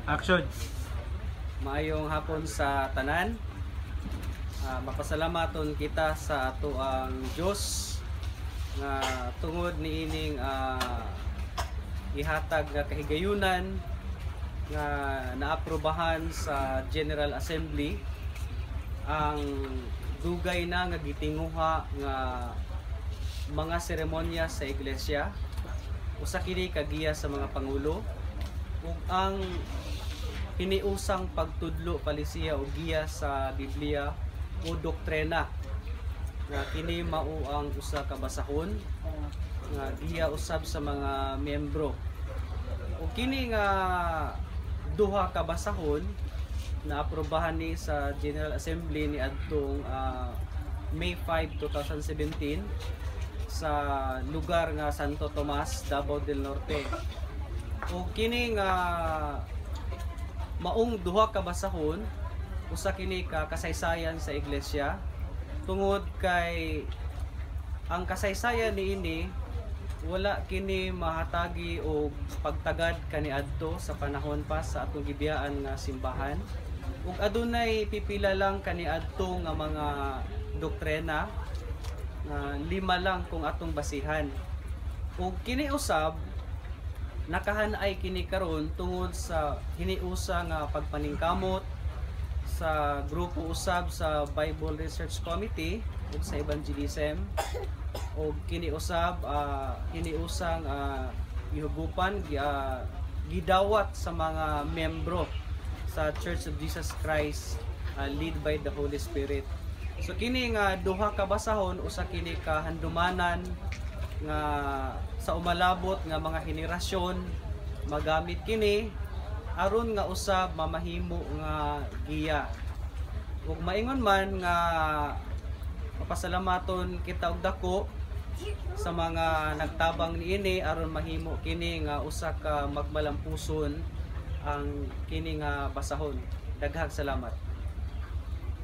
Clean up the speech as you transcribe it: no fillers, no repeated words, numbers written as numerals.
Action! Maayong hapon sa tanan. Mapasalamaton kita sa ato ang Dios nga tungod niining ihatag nga kahigayunan nga naaprubahan sa General Assembly ang dugay na nga gitinguha nga mga seremonya sa iglesia. Usa kini kagiya sa mga pangulo ug ang hiniusang pagtudlo palisiya o giya sa Biblia o doktrina nga kini mao ang usa ka basahon nga giya usab sa mga miyembro. O kini nga duha ka basahon na aprobahan ni sa General Assembly ni adtong May 5, 2017 sa lugar nga Santo Tomas, Davao del Norte. O kini nga maong duha ka basahon usa kini ka kasaysayan sa iglesia tungod kay ang kasaysayan niini wala kini mahatagi o pagtagad kaniadto sa panahon pa sa atong gibiyaan nga simbahan ug adunay pipila lang kaniadto nga mga doktrina nga 5 lang kung atong basihan ug kini usab nakahanay kini karon tungod sa hiniusa nga pagpaningkamot sa grupo usab sa Bible Research Committee ug sa evangelism o kini usab hiniusang gihugupan gidawat sa mga membro sa Church of Jesus Christ lead by the Holy Spirit. So kini nga duha ka basahon usa kini ka handumanan nga sa umalabot nga mga henerasyon magamit kini aron nga usab mamahimo nga giya. Ug maingon man nga mapasalamaton kita og dako sa mga nagtabang niini aron mahimo kini nga usa ka magmalampuson ang kini nga basahon. Daghang salamat.